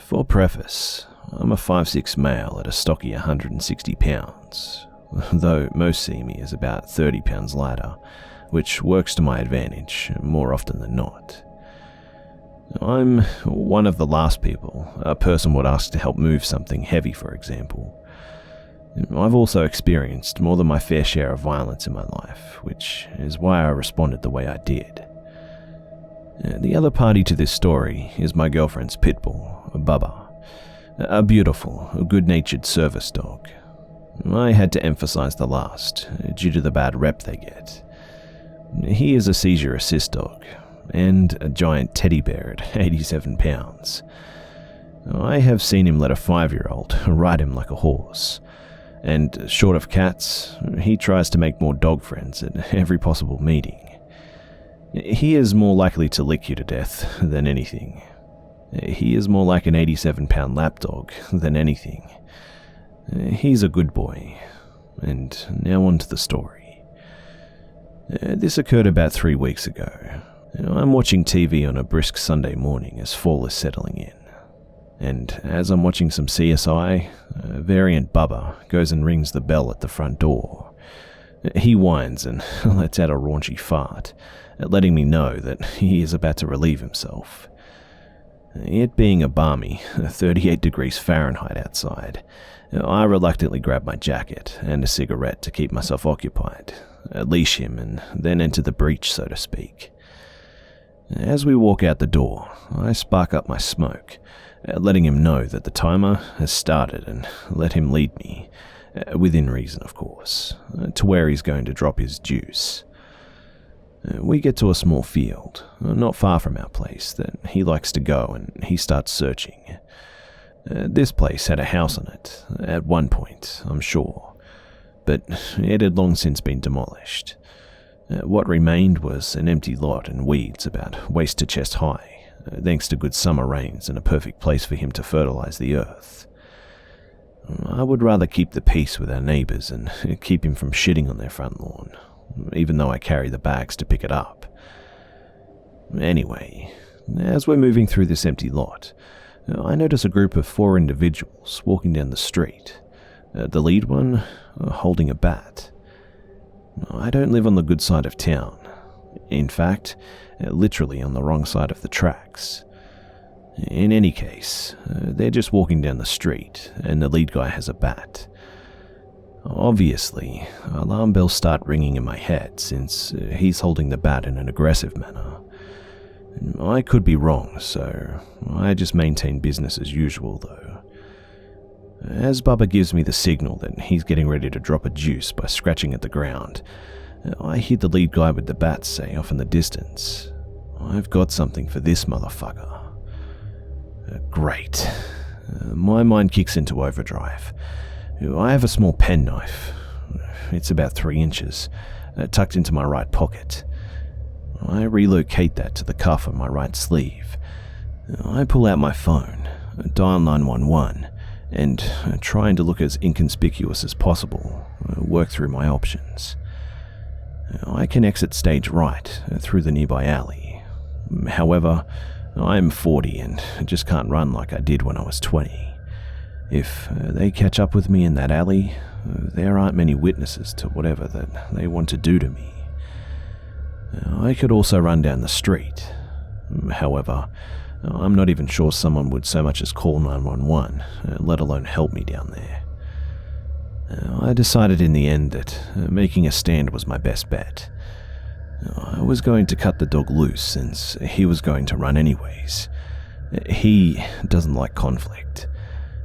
For preface, I'm a 5'6" male at a stocky 160 pounds, though most see me as about 30 pounds lighter, which works to my advantage more often than not. I'm one of the last people a person would ask to help move something heavy, for example. I've also experienced more than my fair share of violence in my life, which is why I responded the way I did. The other party to this story is my girlfriend's pit bull, Bubba, a beautiful, good-natured service dog. I had to emphasize the last, due to the bad rep they get. He is a seizure assist dog, and a giant teddy bear at 87 pounds. I have seen him let a 5-year-old ride him like a horse, and short of cats, he tries to make more dog friends at every possible meeting. He is more likely to lick you to death than anything. He is more like an 87-pound lapdog than anything. He's a good boy. And now on to the story. This occurred about 3 weeks ago. I'm watching TV on a brisk Sunday morning as fall is settling in. And as I'm watching some CSI, variant Bubba goes and rings the bell at the front door. He whines and lets out a raunchy fart, letting me know that he is about to relieve himself. It being a balmy 38 degrees Fahrenheit outside, I reluctantly grab my jacket and a cigarette to keep myself occupied, leash him, and then enter the breach, so to speak. As we walk out the door, I spark up my smoke, letting him know that the timer has started and let him lead me, within reason of course, to where he's going to drop his juice. We get to a small field, not far from our place, that he likes to go, and he starts searching. This place had a house on it, at one point, I'm sure, but it had long since been demolished. What remained was an empty lot and weeds about waist to chest high, thanks to good summer rains and a perfect place for him to fertilize the earth. I would rather keep the peace with our neighbors and keep him from shitting on their front lawn, even though I carry the bags to pick it up. Anyway, as we're moving through this empty lot, I notice a group of 4 individuals walking down the street, the lead one holding a bat. I don't live on the good side of town. In fact, literally on the wrong side of the tracks. In any case, they're just walking down the street, and the lead guy has a bat. Obviously, alarm bells start ringing in my head since he's holding the bat in an aggressive manner. I could be wrong, so I just maintain business as usual though. As Bubba gives me the signal that he's getting ready to drop a juice by scratching at the ground, I hear the lead guy with the bat say off in the distance, "I've got something for this motherfucker." Great. My mind kicks into overdrive. I have a small penknife. It's about 3 inches, tucked into my right pocket. I relocate that to the cuff of my right sleeve. I pull out my phone, dial 911, and trying to look as inconspicuous as possible, work through my options. I can exit stage right through the nearby alley. However, I'm 40 and just can't run like I did when I was 20. If they catch up with me in that alley, there aren't many witnesses to whatever that they want to do to me. I could also run down the street. However, I'm not even sure someone would so much as call 911, let alone help me down there. I decided in the end that making a stand was my best bet. I was going to cut the dog loose since he was going to run anyways. He doesn't like conflict.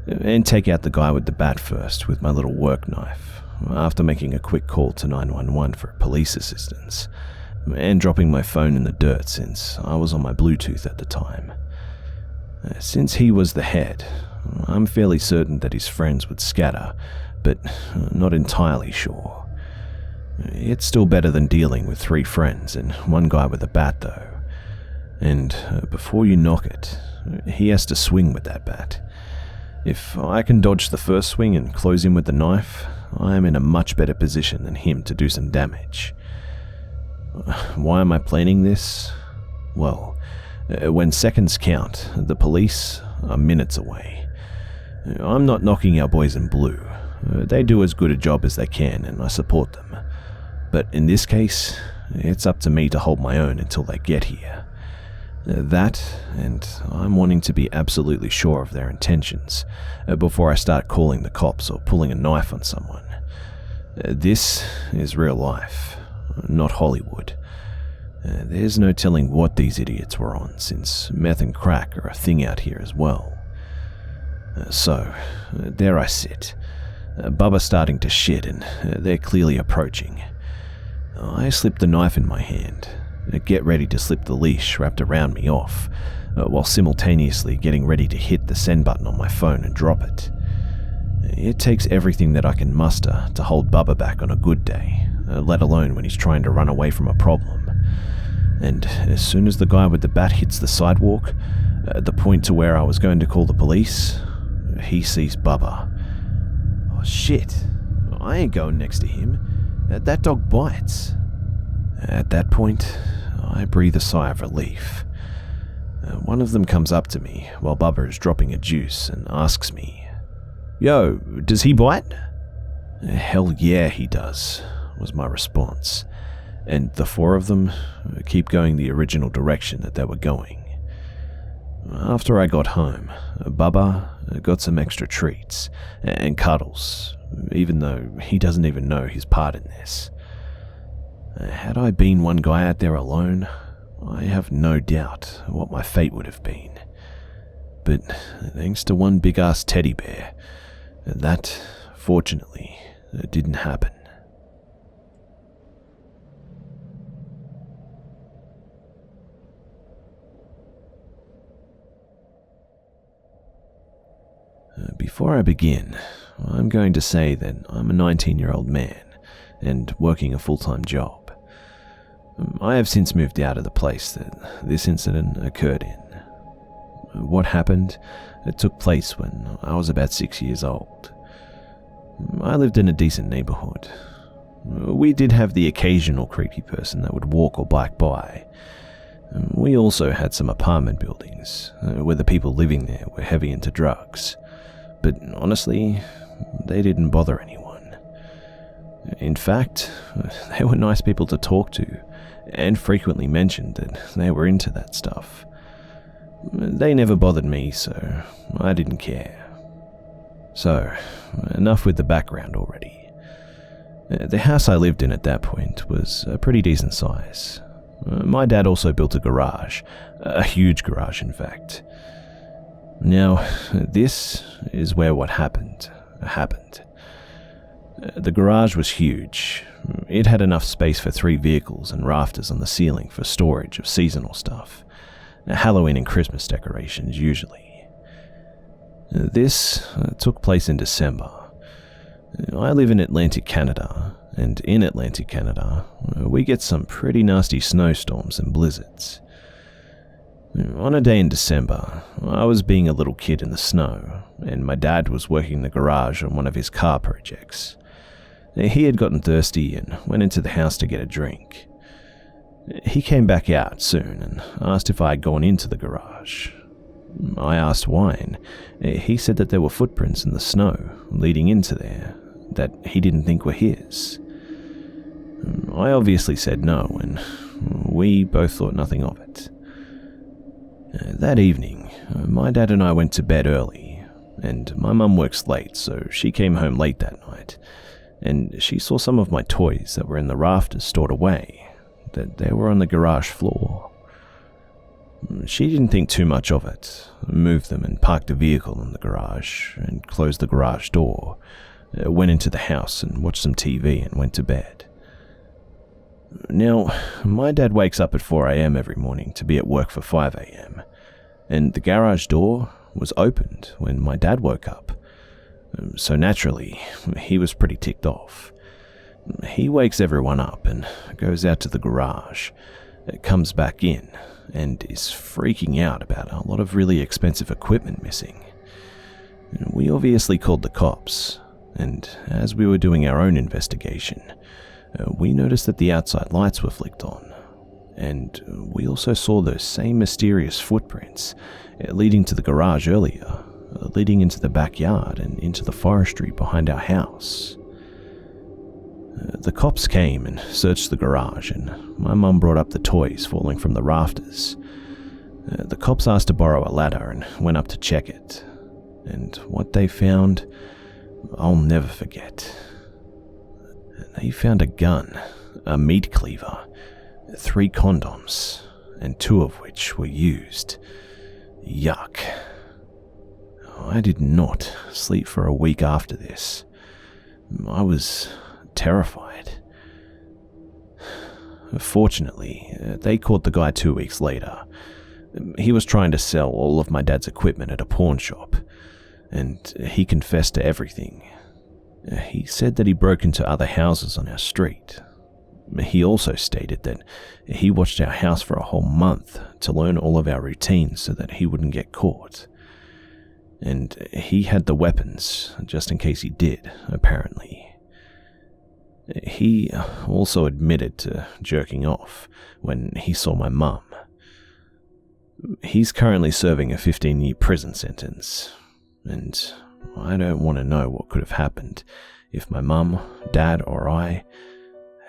And take out the guy with the bat first with my little work knife, after making a quick call to 911 for police assistance, and dropping my phone in the dirt since I was on my Bluetooth at the time. Since he was the head, I'm fairly certain that his friends would scatter, but not entirely sure. It's still better than dealing with 3 friends and 1 guy with a bat though. And before you knock it, he has to swing with that bat. If I can dodge the first swing and close him with the knife, I am in a much better position than him to do some damage. Why am I planning this? Well, when seconds count, the police are minutes away. I'm not knocking our boys in blue. They do as good a job as they can, and I support them. But in this case, it's up to me to hold my own until they get here. That, and I'm wanting to be absolutely sure of their intentions before I start calling the cops or pulling a knife on someone. This is real life, not Hollywood. There's no telling what these idiots were on, since meth and crack are a thing out here as well. So, there I sit. Bubba's starting to shit and they're clearly approaching. I slip the knife in my hand, get ready to slip the leash wrapped around me off, while simultaneously getting ready to hit the send button on my phone and drop it. It takes everything that I can muster to hold Bubba back on a good day, let alone when he's trying to run away from a problem. And as soon as the guy with the bat hits the sidewalk, at the point to where I was going to call the police, he sees Bubba. Oh shit, I ain't going next to him. That dog bites. At that point, I breathe a sigh of relief. One of them comes up to me while Bubba is dropping a juice and asks me, "Yo, does he bite?" "Hell yeah, he does," was my response, and the four of them keep going the original direction that they were going. After I got home, Bubba got some extra treats and cuddles, even though he doesn't even know his part in this. Had I been one guy out there alone, I have no doubt what my fate would have been. But thanks to one big-ass teddy bear, that, fortunately, didn't happen. Before I begin, I'm going to say that I'm a 19-year-old man and working a full-time job. I have since moved out of the place that this incident occurred in. What happened, it took place when I was about 6 years old. I lived in a decent neighborhood. We did have the occasional creepy person that would walk or bike by. We also had some apartment buildings where the people living there were heavy into drugs. But honestly, they didn't bother anyone. In fact, they were nice people to talk to, and frequently mentioned that they were into that stuff. They never bothered me, so I didn't care. So, enough with the background already. The house I lived in at that point was a pretty decent size. My dad also built a garage, a huge garage in fact. Now, this is where what happened. The garage was huge. It had enough space for 3 vehicles and rafters on the ceiling for storage of seasonal stuff, Halloween and Christmas decorations usually. This took place in December. I live in Atlantic Canada, and in Atlantic Canada, we get some pretty nasty snowstorms and blizzards. On a day in December, I was being a little kid in the snow, and my dad was working the garage on one of his car projects. He had gotten thirsty and went into the house to get a drink. He came back out soon and asked if I had gone into the garage. I asked why, and he said that there were footprints in the snow leading into there that he didn't think were his. I obviously said no, and we both thought nothing of it. That evening, my dad and I went to bed early, and my mum works late, so she came home late that night, and she saw some of my toys that were in the rafters stored away, that they were on the garage floor. She didn't think too much of it, moved them and parked the vehicle in the garage, and closed the garage door, went into the house and watched some TV and went to bed. Now, my dad wakes up at 4 a.m. every morning to be at work for 5 a.m., and the garage door was opened when my dad woke up. So naturally, he was pretty ticked off. He wakes everyone up and goes out to the garage, comes back in, and is freaking out about a lot of really expensive equipment missing. We obviously called the cops, and as we were doing our own investigation, we noticed that the outside lights were flicked on, And we also saw those same mysterious footprints leading to the garage earlier, leading into the backyard and into the forestry behind our house. The cops came and searched the garage, and my mum brought up the toys falling from the rafters. The cops asked to borrow a ladder and went up to check it. And what they found, I'll never forget. They found a gun, a meat cleaver, 3 condoms, and 2 of which were used. Yuck. I did not sleep for a week after this. I was terrified. Fortunately, they caught the guy 2 weeks later. He was trying to sell all of my dad's equipment at a pawn shop, and he confessed to everything. He said that he broke into other houses on our street. He also stated that he watched our house for a whole month to learn all of our routines so that he wouldn't get caught. And he had the weapons, just in case he did, apparently. He also admitted to jerking off when he saw my mum. He's currently serving a 15-year prison sentence, and I don't want to know what could have happened if my mum, dad, or I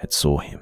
had saw him.